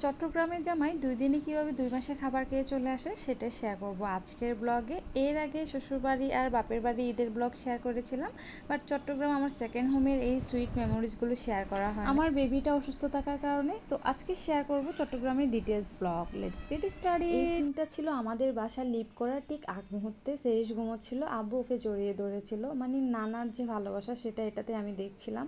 চট্টগ্রামের জামাই 2 দিনে কিভাবে 2 মাসের খাবার খেয়ে চলে আসে সেটাই শেয়ার করব আজকের ব্লগে। এর আগে শ্বশুরবাড়ি আর বাপের বাড়ি ঈদের ব্লগ শেয়ার করেছিলাম, বাট চট্টগ্রাম আমার সেকেন্ড হোমের এই সুইট মেমোরিজগুলো শেয়ার করা হয় আমার বেবিটা অসুস্থ থাকার কারণে। সো আজকে শেয়ার করব চট্টগ্রামের details blog. Let's get started. এই সিনটা ছিল আমাদের বাসা লিভ করার ঠিক আগ মুহূর্তে। সেরিশ ঘুমোচ্ছিল, আব্বু ওকে জড়িয়ে ধরেছিল, মানে নানার যে ভালোবাসা সেটা এটাতে আমি দেখছিলাম।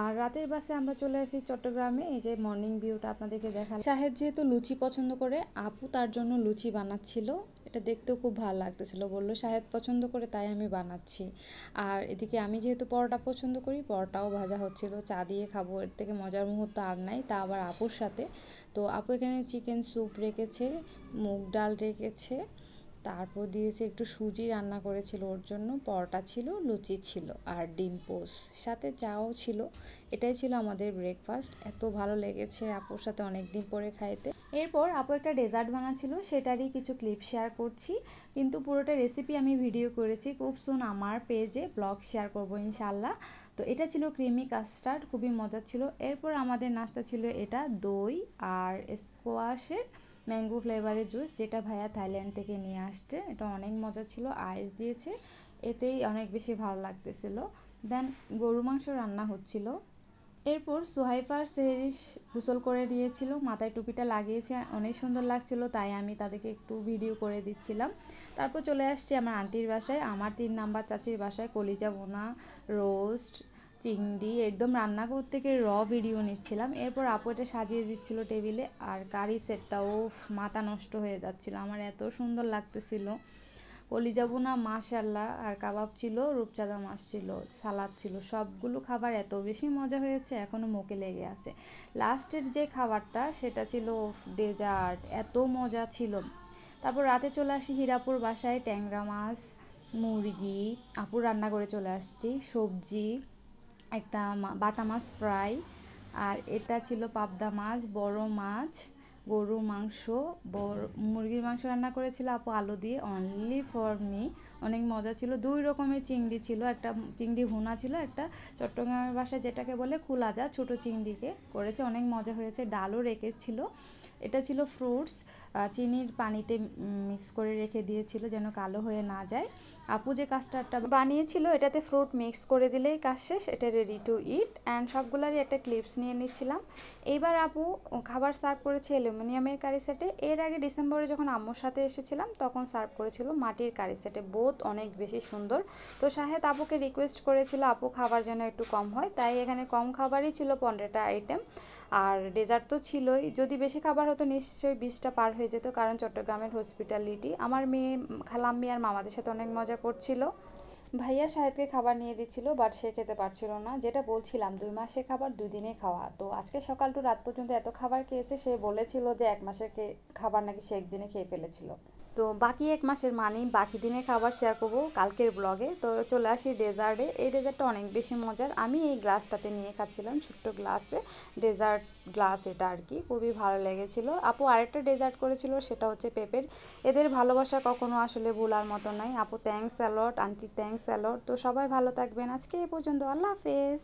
আর রাতের বাসে আমরা চলে আসি চট্টগ্রামে। এই যে মর্নিং ভিউটা আপনাদেরকে দেখালাম। শাহেদ যেহেতু লুচি পছন্দ করে, আপু তার জন্য লুচি বানাচ্ছিল। এটা দেখতেও খুব ভালো লাগতেছিল, বললো শাহেদ পছন্দ করে তাই আমি বানাচ্ছি। আর এদিকে আমি যেহেতু পরোটা পছন্দ করি, পরোটাও ভাজা হচ্ছিল। চা দিয়ে খাবো, এর থেকে মজার মুহূর্ত আর নাই, তা আবার আপুর সাথে। তো আপু এখানে চিকেন স্যুপ রেখেছে, মুগ ডাল রেখেছে, তারপর দিয়েছে একটু সুজি রান্না করেছিল ওর জন্য, পরোটা ছিল, লুচি ছিল আর ডিম পোস্ট, সাথে চাও ছিল। এটাই ছিল আমাদের ব্রেকফাস্ট। এত ভালো লেগেছে আপুর সাথে অনেক দিন পরে খাইতে। এরপর আপু একটা ডেজার্ট বানাচ্ছিল, সেটারই কিছু ক্লিপ শেয়ার করছি, কিন্তু পুরোটা রেসিপি আমি ভিডিও করেছি, খুব সুন আমার পেজে ব্লগ শেয়ার করবো ইনশাল্লাহ। তো এটা ছিল ক্রিমি কাস্টার্ড, খুবই মজা ছিল। এরপর আমাদের নাস্তা ছিল এটা দই আর স্কোয়াশের ম্যাঙ্গো ফ্লেভারের জুস, যেটা ভাইয়া থাইল্যান্ড থেকে নিয়ে আসছে। এটা অনেক মজা ছিল, আইস দিয়েছে, এতেই অনেক বেশি ভালো লাগতেছিল। দেন গরু মাংস রান্না হচ্ছিল। এরপর সোহাইফার সেহরিশ গোসল করে নিয়েছিল, মাথায় টুপিটা লাগিয়েছে, অনেক সুন্দর লাগছিল, তাই আমি তাদেরকে একটু ভিডিও করে দিচ্ছিলাম। তারপর চলে আসছি আমার আন্টির বাসায়, আমার 3 নাম্বার চাচির বাসায়। কলিজা বোনা, রোস্ট, চিংড়ি একদম রান্না করতে গিয়ে ভিডিও নিচ্ছিলাম। এরপর আপু এটা সাজিয়ে দিচ্ছিল টেবিলে, আর কারি সেটটাও মাথা নষ্ট হয়ে যাচ্ছিল, আমার এত সুন্দর লাগতেছিল। কলিজা ভুনা মাশাল্লাহ, আর কাবাব ছিল, রূপচাঁদা মাছ ছিল, সালাদ ছিল, সবগুলো খাবার এত বেশি মজা হয়েছে এখনো মুখে লেগে আছে। লাস্টের যে খাবারটা সেটা ছিল ডেজার্ট, এত মজা ছিল। তারপর রাতে চলে আসি হীরাপুর বাসায়, ট্যাংরা মাছ, মুরগি আপু রান্না করে চলে আসছি, সবজি, একটা বাটা মাছ ফ্রাই, আর এটা ছিল পাবদা মাছ, বড় মাছ, গরু মাংস, মুরগির মাংস রান্না করেছিল আপু আলু দিয়ে, অনলি ফর মি। অনেক মজা ছিল। 2 রকমের চিংড়ি ছিল, একটা চিংড়ি ভুনা ছিল, একটা চট্টগ্রামের ভাষায় যেটাকে বলে কুলাজা, ছোট চিংড়িকে করেছে, অনেক মজা হয়েছে। ডালও রেখেছিল। এটা ছিল ফ্রুটস, চিনির পানিতে মিক্স করে রেখে দিয়েছিল যেন কালো হয়ে না যায়। আপু যে কাস্টার্ডটা বানিয়েছিল এটাতে ফ্রুট মিক্স করে দিলেই কাজ শেষ, এটা রেডি টু ইট। অ্যান্ড সবগুলারই একটা ক্লিপস নিয়ে নিচ্ছিলাম। এইবার আপু খাবার সার্ভ করেছে অ্যালুমিনিয়ামের কারি সেটে। এর আগে ডিসেম্বরে যখন আম্মুর সাথে এসেছিলাম তখন সার্ভ করেছিল মাটির কারি সেটে, বোথ অনেক বেশি সুন্দর। তো শাহেদ আপুকে রিকোয়েস্ট করেছিল আপু খাবার যেন একটু কম হয়, তাই এখানে কম খাবারই ছিল 15টা আইটেম, আর ডেজার্ট তো ছিলই। যদি বেশি খাবার হতো নিশ্চয়ই 20টা পার হয়ে যেত, কারণ চট্টগ্রামের হসপিটালিটি। আমার মেয়ে খালাম্মি আর মামাদের সাথে অনেক মজা করছিল। ভাইয়া শাহেদকে খাবার নিয়ে দিচ্ছিল, বাট সে খেতে পারছিল না। যেটা বলছিলাম 2 মাসের খাবার 2 দিনে খাওয়া, তো আজকে সকাল টু রাত পর্যন্ত এত খাবার খেয়েছে, সে বলেছিল যে 1 মাসের খাবার নাকি সে একদিনে খেয়ে ফেলেছিল। তো বাকি 1 মাসের মানে বাকি দিনের খাবার শেয়ার করব কালকের ব্লগে। তো চলে আসি ডেজার্টে। এই ডেজার্টটা অনেক বেশি মজার, আমি এই গ্লাসটাতে নিয়ে খাচ্ছিলাম, ছোট্ট গ্লাসে, ডেজার্ট গ্লাস এটা আর কি, খুবই ভালো লেগেছিল। আপু আরেকটা ডেজার্ট করেছিল, সেটা হচ্ছে পেঁপের। এদের ভালোবাসা কখনো আসলে ভোলার মতো নাই। আপু thanks a lot, aunty thanks a lot. তো সবাই ভালো থাকবেন, আজকে এই পর্যন্ত, আল্লাহ হাফেজ।